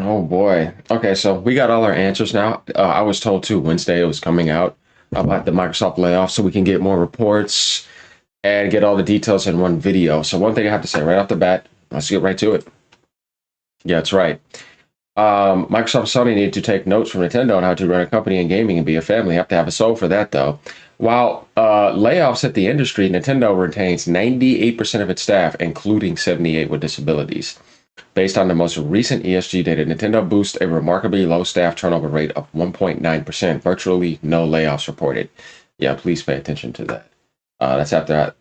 Oh boy. Okay, so we got all our answers now. I was told too Wednesday it was coming out about the Microsoft layoff, so we can get more reports and get all the details in one video. So one thing I have to say right off the bat, let's get right to it. Yeah, that's right. Microsoft and Sony need to take notes from Nintendo on how to run a company in gaming and be a family. You have to have a soul for that, though. While layoffs hit the industry, Nintendo retains 98% of its staff, including 78 with disabilities. Based on the most recent ESG data, Nintendo boasts a remarkably low staff turnover rate of 1.9%, virtually no layoffs reported. Yeah, please pay attention to that. That's after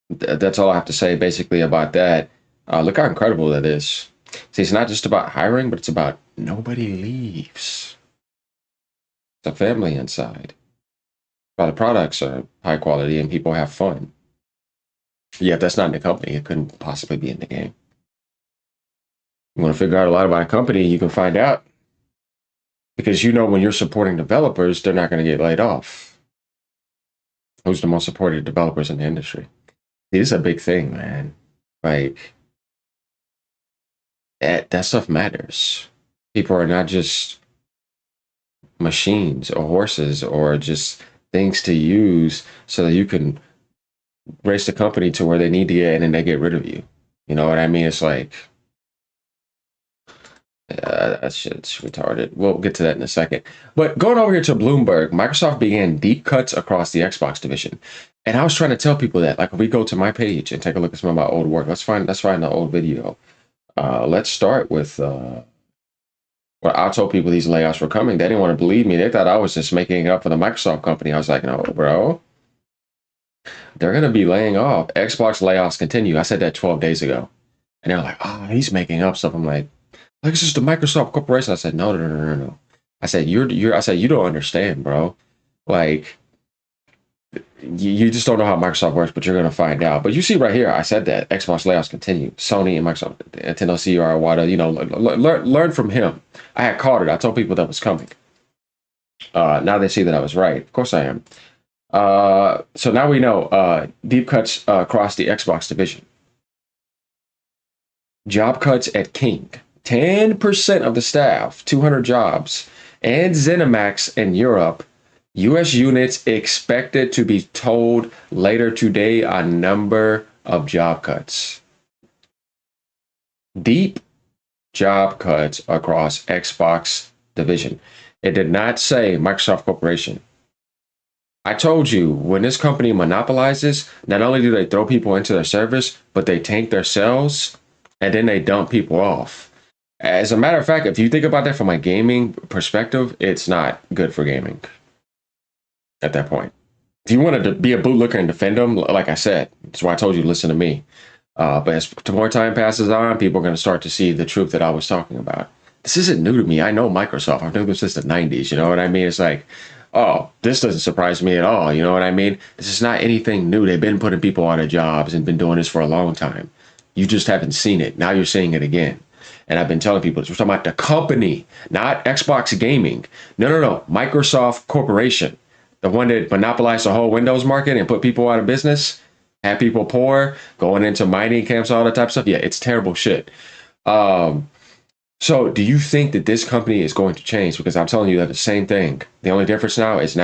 that's all I have to say basically about that. Look how incredible that is. See, it's not just about hiring, but it's about nobody leaves. It's a family inside. Well, the products are high quality and people have fun. Yeah, if that's not in the company, it couldn't possibly be in the game. You want to figure out a lot about a company, you can find out. Because you know when you're supporting developers, they're not going to get laid off. Who's the most supported developers in the industry? See, this is a big thing, man. Like, that stuff matters. People are not just machines or horses or just things to use so that you can race the company to where they need to get and then they get rid of you. You know what I mean? It's like, that shit's retarded. We'll get to that in a second. But going over here to Bloomberg, Microsoft began deep cuts across the Xbox division. And I was trying to tell people that, like, if we go to my page and take a look at some of my old work, let's find the old video. Let's start with well, I told people these layoffs were coming. They didn't want to believe me. They thought I was just making it up for the Microsoft company. I was like, no, bro. They're going to be laying off. Xbox layoffs continue. I said that 12 days ago. And they're like, oh, he's making up stuff. I'm like it's just the Microsoft Corporation. I said, no. I said, I said, you don't understand, bro. Like, you just don't know how Microsoft works, but you're going to find out. But you see right here, I said that Xbox layoffs continue. Sony and Microsoft, Nintendo CEO Iwata, learn from him. I had called it. I told people that was coming. Now they see that I was right. Of course I am. So now we know deep cuts across the Xbox division. Job cuts at King. 10% of the staff, 200 jobs, and ZeniMax in Europe. U.S. units expected to be told later today on number of job cuts. Deep job cuts across Xbox division. It did not say Microsoft Corporation. I told you, when this company monopolizes, not only do they throw people into their service, but they tank their sales, and then they dump people off. As a matter of fact, if you think about that from a gaming perspective, it's not good for gaming at that point. If you wanted to be a bootlicker and defend them, like I said, that's why I told you to listen to me. But as more time passes on, people are going to start to see the truth that I was talking about. This isn't new to me. I know Microsoft. I've known them since the 90s. You know what I mean? It's like, oh, this doesn't surprise me at all. You know what I mean? This is not anything new. They've been putting people out of jobs and been doing this for a long time. You just haven't seen it. Now you're seeing it again. And I've been telling people this. We're talking about the company, not Xbox Gaming. No. Microsoft Corporation. The one that monopolized the whole Windows market and put people out of business, had people poor, going into mining camps, all that type of stuff. Yeah, it's terrible shit. So do you think that this company is going to change? Because I'm telling you that the same thing. The only difference now is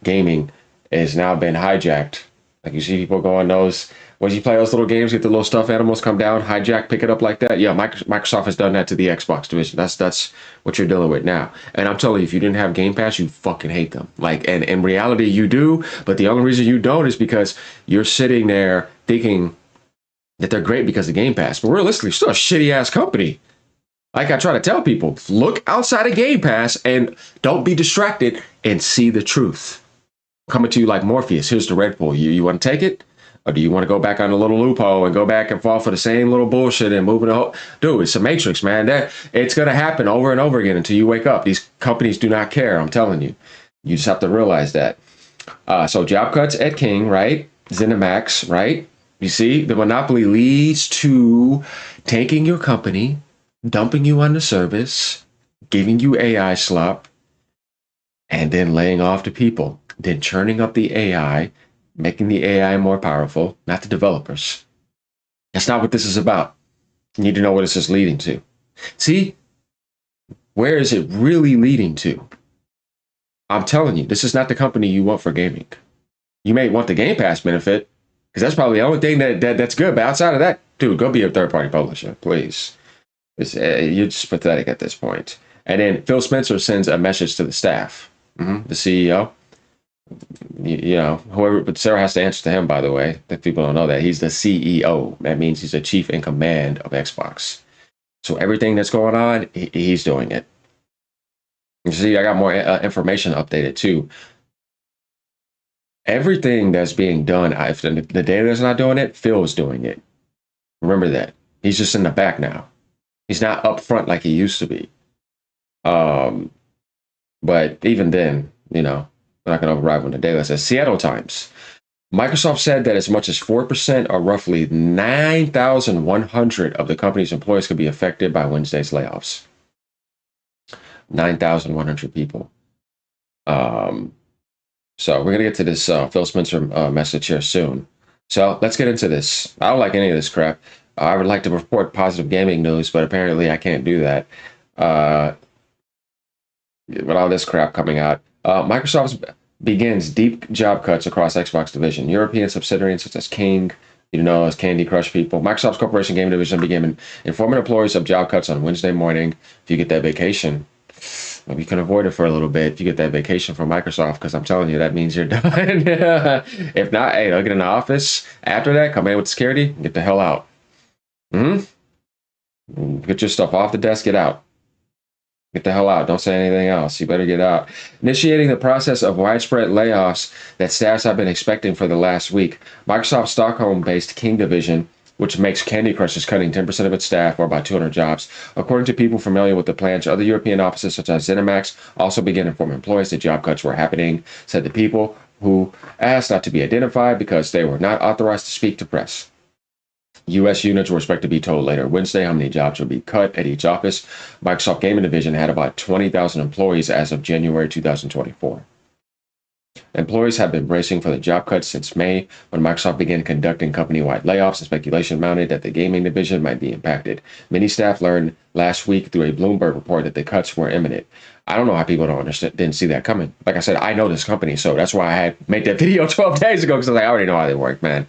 gaming is now been hijacked. Like you see people going those, when you play those little games, get the little stuffed animals come down, hijack, pick it up like that. Yeah, Microsoft has done that to the Xbox division. That's what you're dealing with now. And I'm telling you, if you didn't have Game Pass, you fucking hate them. Like, and in reality, you do. But the only reason you don't is because you're sitting there thinking that they're great because of Game Pass. But realistically, still a shitty ass company. Like I try to tell people, look outside of Game Pass and don't be distracted and see the truth. Coming to you like Morpheus. Here's the red pill. You want to take it? Or do you want to go back on a little loophole and go back and fall for the same little bullshit and move in the whole? Dude, it's a matrix, man. That it's going to happen over and over again until you wake up. These companies do not care. I'm telling you. You just have to realize that. So job cuts at King, right? ZeniMax, right? You see, the monopoly leads to taking your company, dumping you on the service, giving you AI slop, and then laying off the people, then churning up the AI, making the AI more powerful, not the developers. That's not what this is about. You need to know what this is leading to. See, Where is it really leading to? I'm telling you, this is not the company you want for gaming. You may want the Game Pass benefit, because that's probably the only thing that's good. But outside of that, dude, go be a third-party publisher, please. You're just pathetic at this point. And then Phil Spencer sends a message to the staff, the CEO. You know, whoever, but Sarah has to answer to him, by the way. If people don't know that, he's the CEO. That means he's the chief in command of Xbox. So everything that's going on, he's doing it. You see, I got more information updated too. Everything that's being done, if the data's not doing it, Phil's doing it. Remember that. He's just in the back now. He's not up front like he used to be. But even then, you know, we're not going to override when the data says. Seattle Times. Microsoft said that as much as 4% or roughly 9,100 of the company's employees could be affected by Wednesday's layoffs. 9,100 people. So we're going to get to this Phil Spencer message here soon. So let's get into this. I don't like any of this crap. I would like to report positive gaming news, but apparently I can't do that. With all this crap coming out. Microsoft begins deep job cuts across Xbox division. European subsidiaries such as King, you know, as Candy Crush people. Microsoft's corporation game division began informing employees of job cuts on Wednesday morning. If you get that vacation, maybe you can avoid it for a little bit if you get that vacation from Microsoft, because I'm telling you, that means you're done. If not, hey, don't get in the office. After that, come in with security, get the hell out. Get your stuff off the desk, get out. Get the hell out. Don't say anything else. You better get out. Initiating the process of widespread layoffs that staffs have been expecting for the last week. Microsoft Stockholm-based King division, which makes Candy Crush, is cutting 10% of its staff, or about 200 jobs. According to people familiar with the plans, other European offices such as ZeniMax also began informing employees that job cuts were happening, said the people who asked not to be identified because they were not authorized to speak to press. U.S. units were expected to be told later Wednesday how many jobs would be cut at each office. Microsoft Gaming Division had about 20,000 employees as of January 2024. Employees have been bracing for the job cuts since May, when Microsoft began conducting company-wide layoffs, and speculation mounted that the gaming division might be impacted. Many staff learned last week through a Bloomberg report that the cuts were imminent. I don't know how people didn't see that coming. Like I said, I know this company, so that's why I had made that video 12 days ago, because I was like, I already know how they work, man.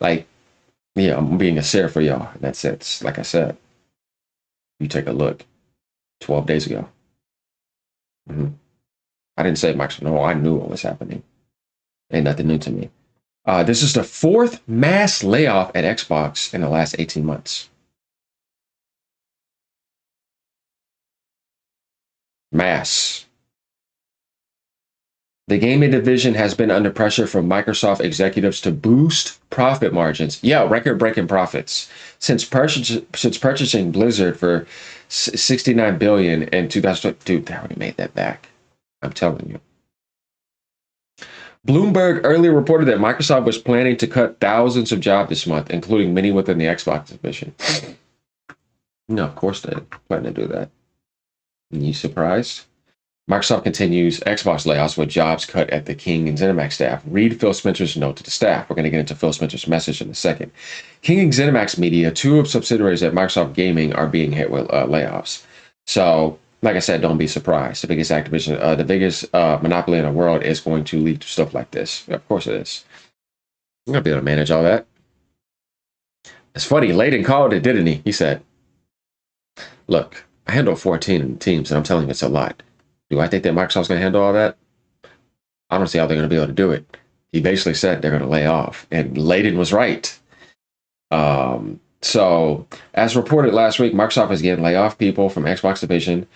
Like, yeah, I'm being a seer for y'all in that sense. Like I said, you take a look 12 days ago. I didn't say Microsoft. No, I knew what was happening. Ain't nothing new to me. This is the fourth mass layoff at Xbox in the last 18 months. Mass. The gaming division has been under pressure from Microsoft executives to boost profit margins. Yeah, record-breaking profits. Since purchasing Blizzard for $69 billion in 2000, dude, they already made that back. I'm telling you. Bloomberg earlier reported that Microsoft was planning to cut thousands of jobs this month, including many within the Xbox division. No, of course they plan to do that. Are you surprised? Microsoft continues Xbox layoffs with jobs cut at the King and ZeniMax staff. Read Phil Spencer's note to the staff. We're going to get into Phil Spencer's message in a second. King and ZeniMax Media, two of subsidiaries at Microsoft Gaming, are being hit with layoffs. So, like I said, don't be surprised. The biggest Activision, the biggest monopoly in the world is going to lead to stuff like this. Of course it is. I'm going to be able to manage all that. It's funny. Layden called it, didn't he? He said, look, I handle 14 teams, and I'm telling you, it's a lot. Do I think that Microsoft's going to handle all that? I don't see how they're going to be able to do it. He basically said they're going to lay off, and Layden was right. So, as reported last week, Microsoft is getting lay off people from Xbox division,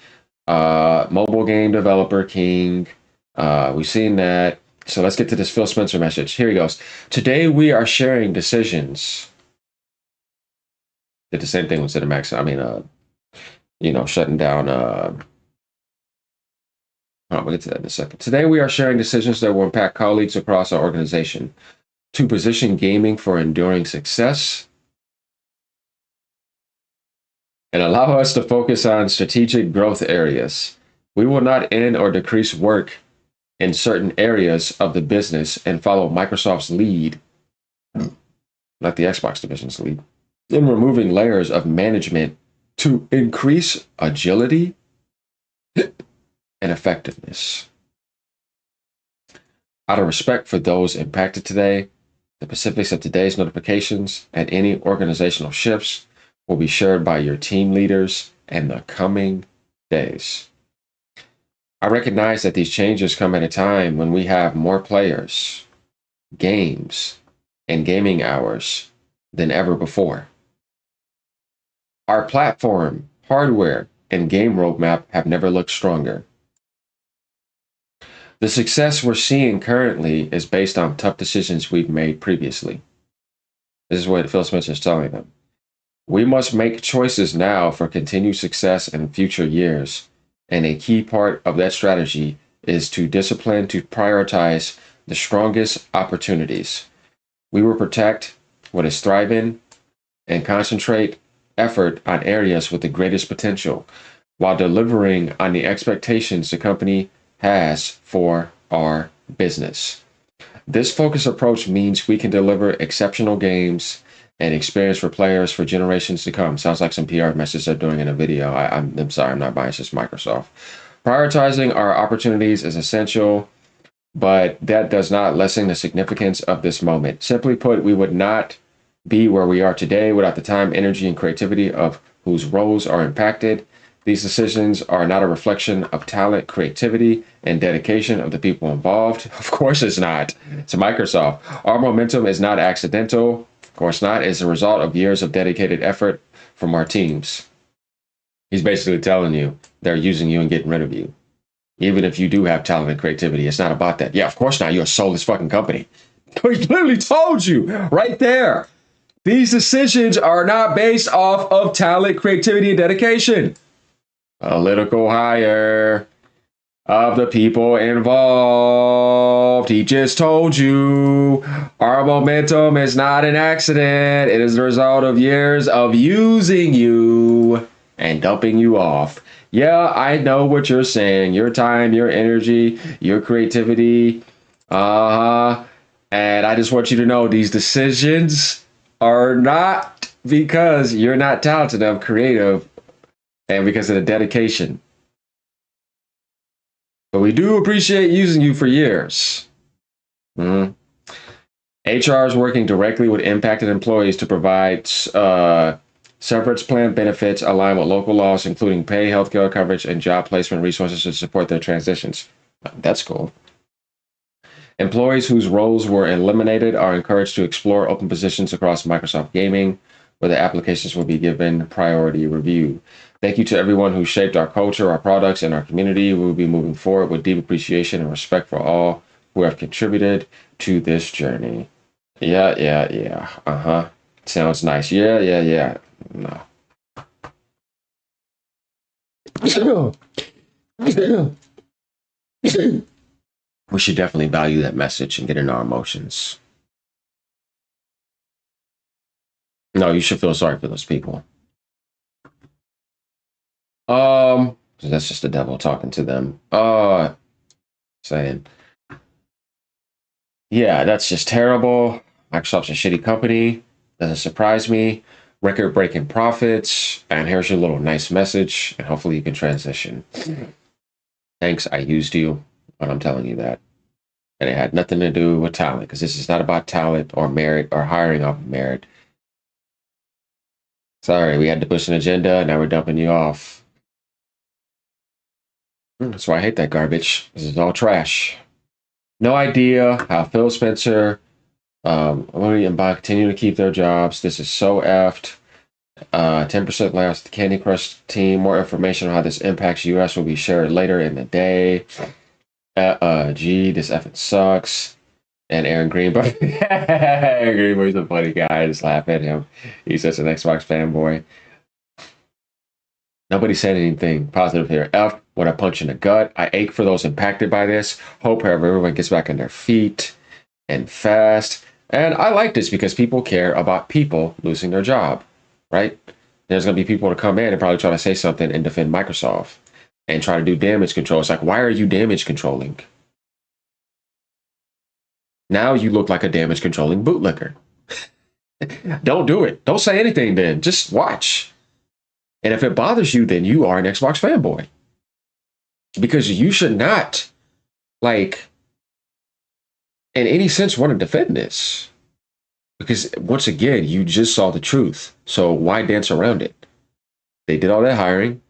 mobile game developer King. We've seen that. So let's get to this Phil Spencer message. Here he goes. Today we are sharing decisions. Did the same thing with ZeniMax. I mean, shutting down. We'll get to that in a second. Today, we are sharing decisions that will impact colleagues across our organization to position gaming for enduring success and allow us to focus on strategic growth areas. We will not end or decrease work in certain areas of the business and follow Microsoft's lead, not the Xbox division's lead, in removing layers of management to increase agility and effectiveness. Out of respect for those impacted today, the specifics of today's notifications and any organizational shifts will be shared by your team leaders in the coming days. I recognize that these changes come at a time when we have more players, games, and gaming hours than ever before. Our platform, hardware, and game roadmap have never looked stronger. The success we're seeing currently is based on tough decisions we've made previously. This is what Phil Spencer is telling them. We must make choices now for continued success in future years, and a key part of that strategy is to discipline to prioritize the strongest opportunities. We will protect what is thriving and concentrate effort on areas with the greatest potential while delivering on the expectations the company has for our business. This focused approach means we can deliver exceptional games and experience for players for generations to come. Sounds like some PR message they're doing in a video. I'm sorry, I'm not biased, it's Microsoft. Prioritizing our opportunities is essential, but that does not lessen the significance of this moment. Simply put, we would not be where we are today without the time, energy, and creativity of whose roles are impacted. These decisions are not a reflection of talent, creativity, and dedication of the people involved. Of course it's not. It's Microsoft. Our momentum is not accidental. Of course not. It's a result of years of dedicated effort from our teams. He's basically telling you they're using you and getting rid of you. Even if you do have talent and creativity, it's not about that. Yeah, of course not. You're a soulless fucking company. He literally told you right there. These decisions are not based off of talent, creativity, and dedication. Political hire of the people involved. He just told you our momentum is not an accident. It is the result of years of using you and dumping you off. Yeah, I know what you're saying. Your time, your energy, your creativity. And I just want you to know these decisions are not because you're not talented enough, creative, and because of the dedication. But we do appreciate using you for years. HR is working directly with impacted employees to provide severance plan benefits aligned with local laws, including pay, healthcare coverage, and job placement resources to support their transitions. That's cool. Employees whose roles were eliminated are encouraged to explore open positions across Microsoft Gaming, where the applications will be given priority review. Thank you to everyone who shaped our culture, our products, and our community. We will be moving forward with deep appreciation and respect for all who have contributed to this journey. Yeah. Sounds nice. Yeah. No. We should definitely value that message and get in our emotions. No, you should feel sorry for those people. That's just the devil talking to them. Saying, yeah, that's just terrible. Microsoft's a shitty company. Doesn't surprise me. Record-breaking profits. And here's your little nice message. And hopefully you can transition. Thanks, I used you, but I'm telling you that. And it had nothing to do with talent, because this is not about talent or merit or hiring off of merit. Sorry, we had to push an agenda. Now we're dumping you off. That's why I hate that garbage. This is all trash. No idea how Phil Spencer and continue to keep their jobs. This is so effed. 10% layoffs at the Candy Crush team. More information on how this impacts US will be shared later in the day. This effing sucks. And Aaron Greenberg. Aaron Greenberg's a funny guy. I just laugh at him. He's just an Xbox fanboy. Nobody said anything positive here. F, what a punch in the gut. I ache for those impacted by this. Hope, however, everyone gets back on their feet and fast. And I like this because people care about people losing their job, right? There's going to be people to come in and probably try to say something and defend Microsoft and try to do damage control. It's like, why are you damage controlling? Now you look like a damage controlling bootlicker. Don't do it. Don't say anything then. Just watch. And if it bothers you, then you are an Xbox fanboy. because you should not, like, in any sense, want to defend this. Because once again, you just saw the truth. So why dance around it? They did all that hiring.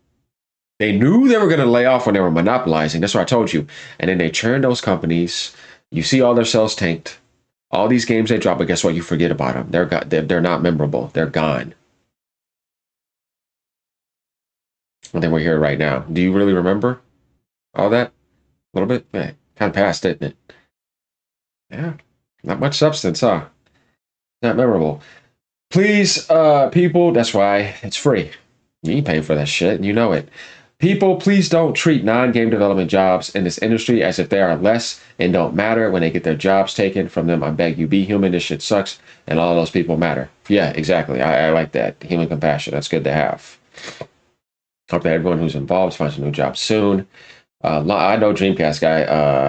They knew they were going to lay off when they were monopolizing. That's what I told you. And then they churned those companies. You see all their sales tanked. All these games they drop, but guess what? You forget about them. They're not memorable. They're gone. And then we're here right now. Do you really remember all that? A little bit? Yeah, kind of past, didn't it? Yeah. Not much substance, huh? Not memorable. Please, people, that's why it's free. You ain't paying for that shit, and you know it. People, please don't treat non-game development jobs in this industry as if they are less and don't matter when they get their jobs taken from them. I beg you, be human. This shit sucks, and all of those people matter. Yeah, exactly. I like that. Human compassion. That's good to have. Hope that everyone who's involved finds a new job soon. I know Dreamcast guy,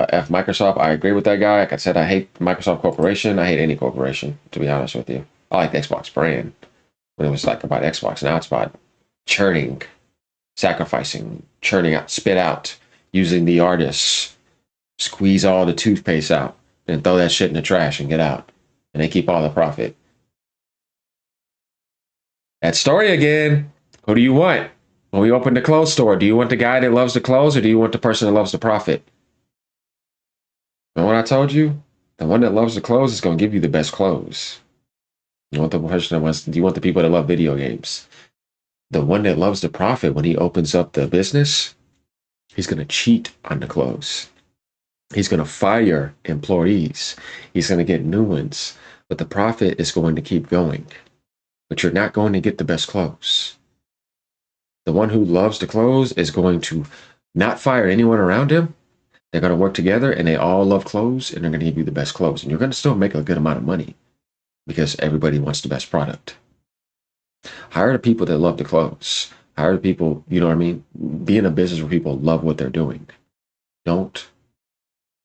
F Microsoft. I agree with that guy. Like I said, I hate Microsoft Corporation. I hate any corporation, to be honest with you. I like the Xbox brand. When it was like about Xbox, now it's about churning, sacrificing, churning out, spit out, using the artists, squeeze all the toothpaste out, and throw that shit in the trash and get out. And they keep all the profit. That story again. Who do you want? When we open the clothes store, do you want the guy that loves the clothes or do you want the person that loves the profit? And what I told you? The one that loves the clothes is going to give you the best clothes. You want the person that wants, do you want the people that love video games? The one that loves the profit, when he opens up the business, he's going to cheat on the clothes. He's going to fire employees. He's going to get new ones. But the profit is going to keep going. But you're not going to get the best clothes. The one who loves the clothes is going to not fire anyone around him. They're going to work together and they all love clothes and they're going to give you the best clothes. And you're going to still make a good amount of money because everybody wants the best product. Hire the people that love the clothes. Hire the people, you know what I mean? Be in a business where people love what they're doing. Don't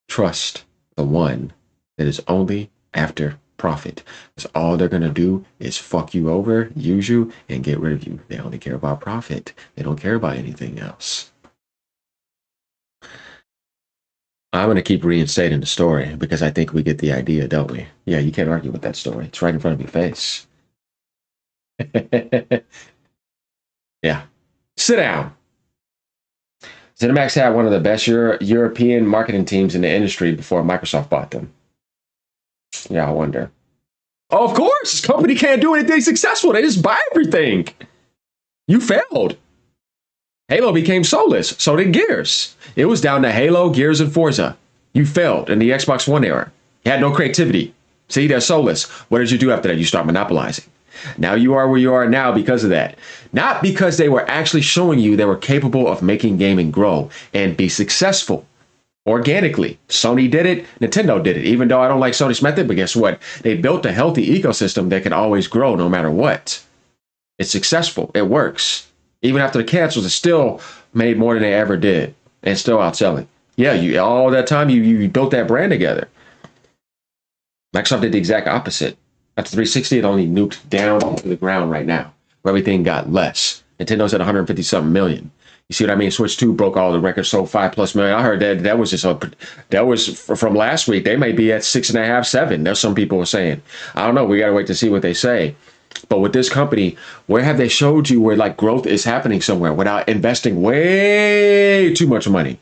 trust the one that is only after profit. Because all they're going to do is fuck you over, use you, and get rid of you. They only care about profit. They don't care about anything else. I'm going to keep reinstating the story because I think we get the idea, don't we? Yeah, you can't argue with that story. It's right in front of your face. Yeah. Sit down. ZeniMax had one of the best European marketing teams in the industry before Microsoft bought them. Yeah, I wonder. Oh, of course, this company can't do anything successful. They just buy everything. You failed. Halo became soulless. So did Gears. It was down to Halo, Gears, and Forza. You failed in the Xbox One era. You had no creativity. See, they're soulless. What did you do after that? You start monopolizing. Now you are where you are now because of that. Not because they were actually showing you they were capable of making gaming grow and be successful. Organically. Sony did it, Nintendo did it, even though I don't like Sony's method, but guess what? They built a healthy ecosystem that can always grow no matter what. It's successful. It works. Even after the cancels, it still made more than they ever did and still outselling. Yeah, all that time you built that brand together. Microsoft did the exact opposite. After 360, it only nuked down to the ground right now, where everything got less. Nintendo's at 150 something million. You see what I mean? Switch 2 broke all the records, sold 5+ million. I heard that was just that was from last week. They may be at 6.5, 7. That's some people were saying. I don't know. We got to wait to see what they say. But with this company, where have they showed you where like growth is happening somewhere without investing way too much money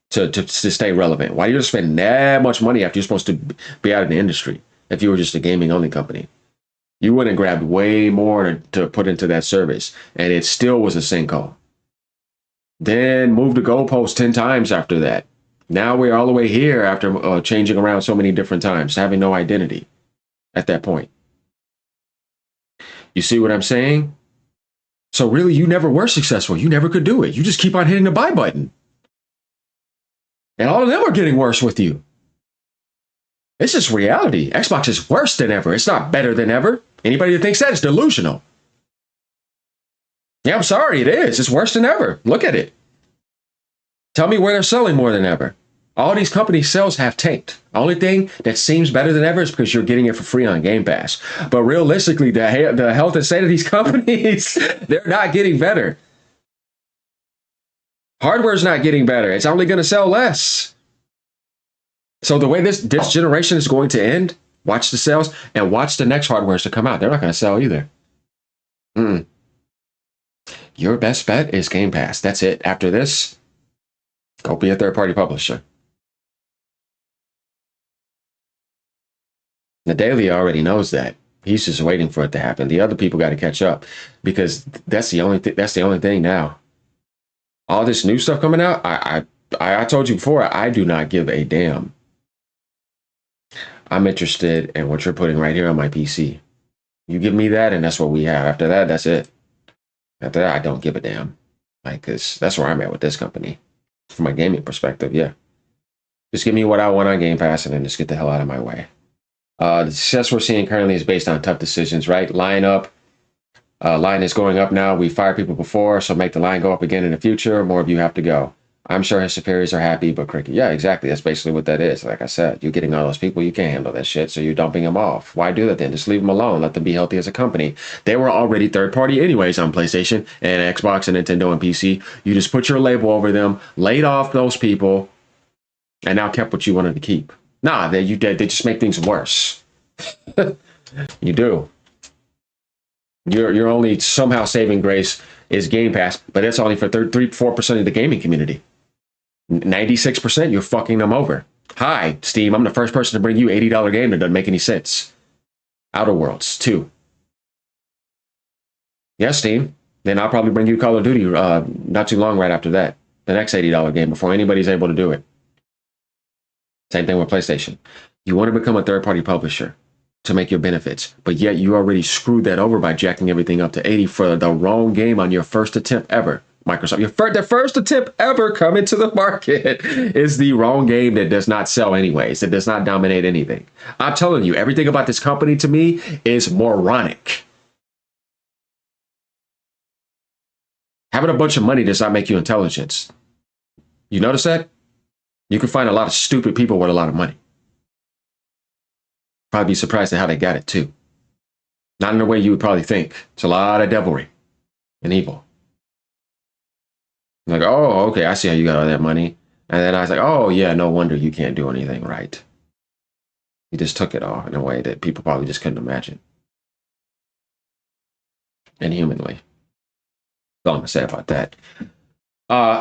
to stay relevant? Why are you spending that much money after you're supposed to be out of the industry? If you were just a gaming only company, you would have grabbed way more to put into that service, and it still was a sinkhole. Then moved the goalpost 10 times after that. Now we're all the way here after changing around so many different times, having no identity at that point. You see what I'm saying? So really, you never were successful. You never could do it. You just keep on hitting the buy button. And all of them are getting worse with you. It's just reality. Xbox is worse than ever. It's not better than ever. Anybody that thinks that is delusional. Yeah, I'm sorry, it is. It's worse than ever. Look at it. Tell me where they're selling more than ever. All these companies' sales have tanked. The only thing that seems better than ever is because you're getting it for free on Game Pass. But realistically, the health and state of these companies, they're not getting better. Hardware's not getting better. It's only going to sell less. So the way this generation is going to end, watch the sales and watch the next hardwares to come out. They're not going to sell either. Your best bet is Game Pass. That's it. After this, go be a third-party publisher. The Daily already knows that. He's just waiting for it to happen. The other people got to catch up because that's the only thing now. All this new stuff coming out, I told you before, I do not give a damn. I'm interested in what you're putting right here on my PC. You give me that, and that's what we have. After that, that's it. After that, I don't give a damn. Like, cause that's where I'm at with this company. From a gaming perspective, yeah. Just give me what I want on Game Pass, and then just get the hell out of my way. The success we're seeing currently is based on tough decisions, right? Line is going up now. We fired people before, so make the line go up again in the future. More of you have to go. I'm sure his superiors are happy, but cricket. Yeah, exactly. That's basically what that is. Like I said, you're getting all those people, you can't handle that shit, so you're dumping them off. Why do that then? Just leave them alone. Let them be healthy as a company. They were already third party anyways on PlayStation and Xbox and Nintendo and PC. You just put your label over them, laid off those people, and now kept what you wanted to keep. Nah, they just make things worse. You do. Your only somehow saving grace is Game Pass, but that's only for 3-4% of the gaming community. 96%, you're fucking them over. Hi, Steam, I'm the first person to bring you $80 game that doesn't make any sense. Outer Worlds 2. Yes, Steam. Then I'll probably bring you Call of Duty not too long right after that. The next $80 game before anybody's able to do it. Same thing with PlayStation. You want to become a third-party publisher to make your benefits, but yet you already screwed that over by jacking everything up to 80 for the wrong game on your first attempt ever. Microsoft, the first attempt ever coming to the market is the wrong game that does not sell anyways. It does not dominate anything. I'm telling you, everything about this company to me is moronic. Having a bunch of money does not make you intelligent. You notice that? You can find a lot of stupid people with a lot of money. Probably be surprised at how they got it too. Not in the way you would probably think. It's a lot of devilry and evil. Like, oh, okay, I see how you got all that money. And then I was like, oh, yeah, no wonder you can't do anything right. You just took it all in a way that people probably just couldn't imagine. Inhumanly. That's all I'm going to say about that.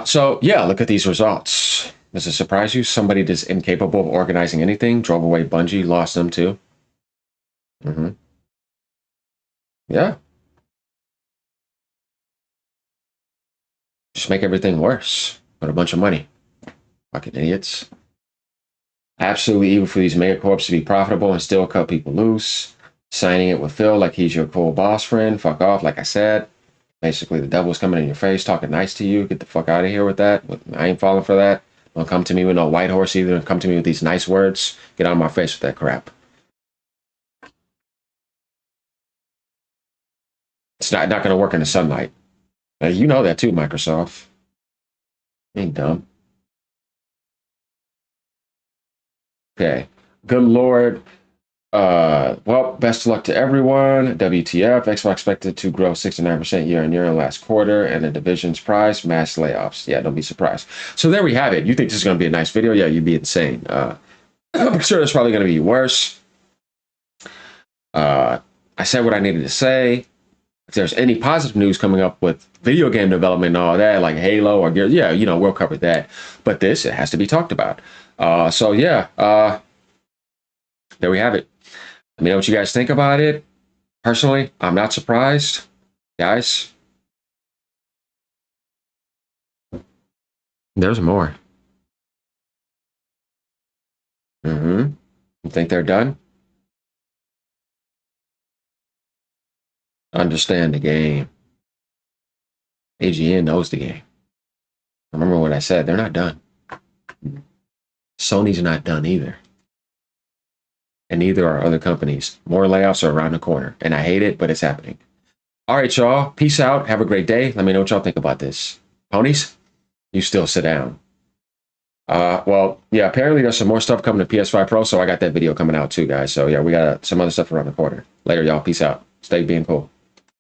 So, yeah, look at these results. Does it surprise you? Somebody that's incapable of organizing anything drove away Bungie, lost them too. Yeah. Just make everything worse with a bunch of money. Fucking idiots. Absolutely evil for these mega corps to be profitable and still cut people loose. Signing it with Phil like he's your cool boss friend. Fuck off, like I said. Basically, the devil's coming in your face, talking nice to you. Get the fuck out of here with that. I ain't falling for that. Don't come to me with no white horse either. Come to me with these nice words. Get out of my face with that crap. It's not going to work in the sunlight. Now, you know that too, Microsoft. Ain't dumb. Okay. Good Lord. Well, best of luck to everyone. WTF. Xbox expected to grow 69% year on year in last quarter, and the division's prize, mass layoffs. Yeah, don't be surprised. So there we have it. You think this is going to be a nice video? Yeah, you'd be insane. I'm sure it's probably going to be worse. I said what I needed to say. If there's any positive news coming up with video game development and all that, like Halo or Gears, yeah, you know, we'll cover that. But this, it has to be talked about. So yeah, there we have it. Let me know what you guys think about it. Personally, I'm not surprised, guys. There's more. You think they're done? Understand the game. AGN knows the game. Remember what I said, they're not done. Sony's not done either. And neither are other companies. More layoffs are around the corner. And I hate it, but it's happening. All right, y'all. Peace out. Have a great day. Let me know what y'all think about this. Ponies, you still sit down. Well, yeah, apparently there's some more stuff coming to PS5 Pro, so I got that video coming out too, guys. So yeah, we got some other stuff around the corner. Later, y'all. Peace out. Stay being cool.